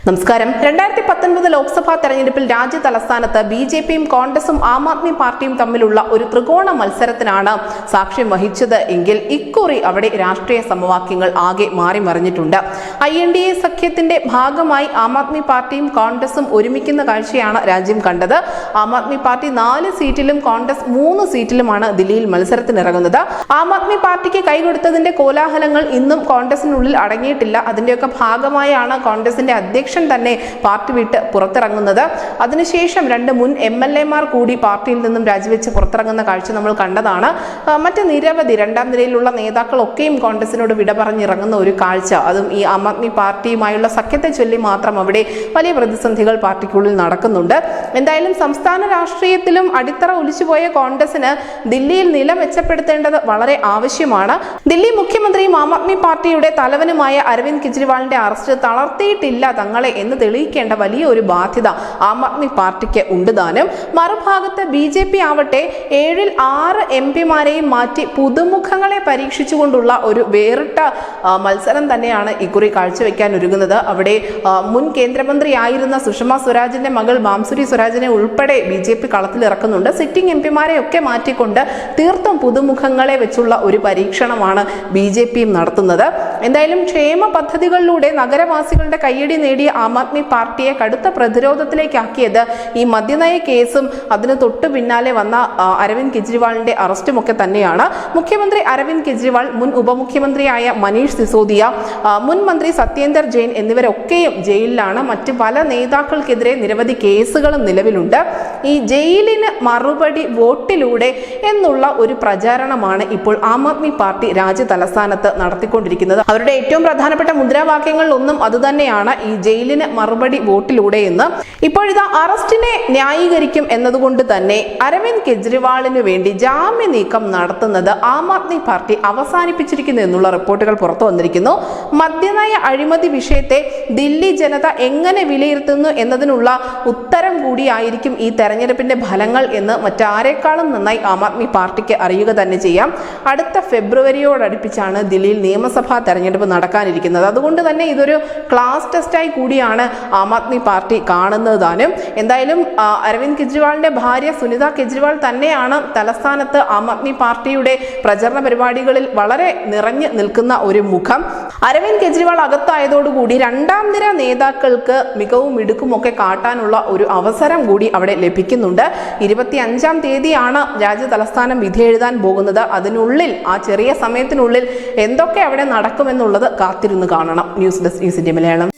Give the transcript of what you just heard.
നമസ്കാരം. 2019 ലോക്സഭാ തെരഞ്ഞെടുപ്പിൽ രാജ്യ തലസ്ഥാനത്ത് ബിജെപിയും കോൺഗ്രസും ആം ആദ്മി പാർട്ടിയും തമ്മിലുള്ള ഒരു ത്രികോണ മത്സരത്തിനാണ് സാക്ഷ്യം വഹിച്ചത് എങ്കിൽ ഇക്കുറി അവിടെ രാഷ്ട്രീയ സമവാക്യങ്ങൾ ആകെ മാറി മറിഞ്ഞിട്ടുണ്ട്. INDA സഖ്യത്തിന്റെ ഭാഗമായി ആം ആദ്മി പാർട്ടിയും കോൺഗ്രസും ഒരുമിക്കുന്ന കാഴ്ചയാണ് രാജ്യം കണ്ടത്. ആം ആദ്മി പാർട്ടി 4 സീറ്റിലും കോൺഗ്രസ് 3 സീറ്റിലുമാണ് ദില്ലിയിൽ മത്സരത്തിനിറങ്ങുന്നത്. ആം ആദ്മി പാർട്ടിക്ക് കൈകൊടുത്തതിന്റെ കോലാഹലങ്ങൾ ഇന്നും കോൺഗ്രസിനുള്ളിൽ അടങ്ങിയിട്ടില്ല. അതിന്റെയൊക്കെ ഭാഗമായാണ് കോൺഗ്രസിന്റെ അധ്യക്ഷൻ തന്നെ പാർട്ടി വിട്ട് പുറത്തിറങ്ങുന്നത്. അതിനുശേഷം 2 മുൻ MLA മാർ കൂടി പാർട്ടിയിൽ നിന്നും രാജിവെച്ച് പുറത്തിറങ്ങുന്ന കാഴ്ച നമ്മൾ കണ്ടതാണ്. മറ്റ് നിരവധി രണ്ടാം നിരയിലുള്ള നേതാക്കളൊക്കെയും കോൺഗ്രസിനോട് വിട പറഞ്ഞിറങ്ങുന്ന ഒരു കാഴ്ച, അതും ഈ ആം ആദ്മി പാർട്ടിയുമായുള്ള സഖ്യത്തെ ചൊല്ലി മാത്രം അവിടെ വലിയ പ്രതിസന്ധികൾ പാർട്ടിക്കുള്ളിൽ നടക്കുന്നുണ്ട്. എന്തായാലും സംസ്ഥാന രാഷ്ട്രീയത്തിലും അടിത്തറ ഒലിച്ചുപോയ കോൺഗ്രസിന് ദില്ലിയിൽ നില മെച്ചപ്പെടുത്തേണ്ടത് വളരെ ആവശ്യമാണ്. ദില്ലി മുഖ്യമന്ത്രിയും ആം ആദ്മി പാർട്ടിയുടെ തലവനുമായ അരവിന്ദ് കെജ്രിവാളിന്റെ അറസ്റ്റ് തളർത്തിയിട്ടില്ല തങ്ങളെ എന്ന് തെളിയിക്കേണ്ട വലിയ ഒരു ബാധ്യത ആം ആദ്മി പാർട്ടിക്ക് ഉണ്ട് താനും. മറുഭാഗത്ത് BJP ആവട്ടെ 7-ൽ 6 MP-മാരെയും മാറ്റി പുതുമുഖങ്ങളെ പരീക്ഷിച്ചുകൊണ്ടുള്ള ഒരു വേറിട്ട മത്സരം തന്നെയാണ് ഇക്കുറി കാഴ്ചവെക്കാൻ ഒരുങ്ങുന്നത്. അവിടെ മുൻ കേന്ദ്രമന്ത്രിയായിരുന്ന സുഷമ സ്വരാജിന്റെ മകൾ ബാംസുരി സ്വരാജിനെ ഉൾപ്പെടെ BJP കളത്തിലിറക്കുന്നുണ്ട്. സിറ്റിംഗ് MP-മാരെ ഒക്കെ മാറ്റിക്കൊണ്ട് തീർത്തും പുതുമുഖങ്ങളെ വെച്ചുള്ള ഒരു പരീക്ഷണമാണ് BJPയും നടത്തുന്നത്. എന്തായാലും ക്ഷേമ പദ്ധതികളിലൂടെ നഗരവാസികളുടെ കയ്യടി നേടിയ ആം ആദ്മി പാർട്ടിയെ കടുത്ത പ്രതിരോധത്തിലേക്കാക്കിയത് ഈ മദ്യനയ കേസും അതിന് തൊട്ടു പിന്നാലെ വന്ന അരവിന്ദ് കെജ്രിവാളിന്റെ അറസ്റ്റും ഒക്കെ തന്നെയാണ്. മുഖ്യമന്ത്രി അരവിന്ദ് കെജ്രിവാൾ, മുൻ ഉപമുഖ്യമന്ത്രിയായ മനീഷ് സിസോദിയ, മുൻ മന്ത്രി സത്യേന്ദർ ജെയിൻ എന്നിവരൊക്കെയും ജയിലിലാണ്. മറ്റ് പല നേതാക്കൾക്കെതിരെ നിരവധി കേസുകളും നിലവിലുണ്ട്. ഈ ജയിലിന് മറുപടി വോട്ടിലൂടെ എന്നുള്ള ഒരു പ്രചാരണമാണ് ഇപ്പോൾ ആം ആദ്മി പാർട്ടി രാജ്യ തലസ്ഥാനത്ത് നടത്തിക്കൊണ്ടിരിക്കുന്നത്. അവരുടെ ഏറ്റവും പ്രധാനപ്പെട്ട മുദ്രാവാക്യങ്ങളിൽ ഒന്നും അതുതന്നെയാണ്, ഈ ജയിലിന് മറുപടി വോട്ടിലൂടെ എന്ന്. ഇപ്പോഴിതാ അറസ്റ്റിനെ ന്യായീകരിക്കും എന്നതുകൊണ്ട് തന്നെ അരവിന്ദ് കെജ്രിവാളിന് വേണ്ടി ജാമ്യ നീക്കം നടത്തുന്നത് ആം ആദ്മി പാർട്ടി അവസാനിപ്പിച്ചിരിക്കുന്നു എന്നുള്ള റിപ്പോർട്ടുകൾ പുറത്തു വന്നിരിക്കുന്നു. മദ്യനയ അഴിമതി വിഷയത്തെ ദില്ലി ജനത എങ്ങനെ വിലയിരുത്തുന്നു എന്നതിനുള്ള ഉത്തരം കൂടിയായിരിക്കും ഈ തെരഞ്ഞെടുപ്പിന്റെ ഫലങ്ങൾ എന്ന് മറ്റാരെക്കാളും നന്നായി ആം ആദ്മി പാർട്ടിക്ക് അറിയുക തന്നെ ചെയ്യാം. അടുത്ത ഫെബ്രുവരിയോടടുപ്പിച്ചാണ് ദില്ലിയിൽ നിയമസഭാ തെരഞ്ഞെടുപ്പ് നടക്കാനിരിക്കുന്നത്. അതുകൊണ്ട് തന്നെ ഇതൊരു ക്ലാസ് ടെസ്റ്റായി കൂടിയാണ് ആം ആദ്മി പാർട്ടി കാണുന്നത് താനും. എന്തായാലും അരവിന്ദ് കെജ്രിവാളിന്റെ ഭാര്യ സുനിത കെജ്രിവാൾ തന്നെയാണ് തലസ്ഥാനത്ത് ആം ആദ്മി പാർട്ടിയുടെ പ്രചരണ പരിപാടികളിൽ വളരെ നിറഞ്ഞു നിൽക്കുന്ന ഒരു മുഖം. അരവിന്ദ് കെജ്രിവാൾ അകത്തായതോടുകൂടി രണ്ടാം നിര നേതാക്കൾക്ക് മികവും മിടുക്കും ഒക്കെ കാട്ടാനുള്ള ഒരു അവസരം കൂടി അവിടെ ലഭിക്കുന്നുണ്ട്. 25-ാം തീയതിയാണ് രാജ്യ തലസ്ഥാനം വിധി എഴുതാൻ പോകുന്നത്. അതിനുള്ളിൽ, ആ ചെറിയ സമയത്തിനുള്ളിൽ എന്തൊക്കെ അവിടെ നടക്കുമെന്നുള്ളത് കാത്തിരുന്ന് കാണണം. News desk news India Malayalam.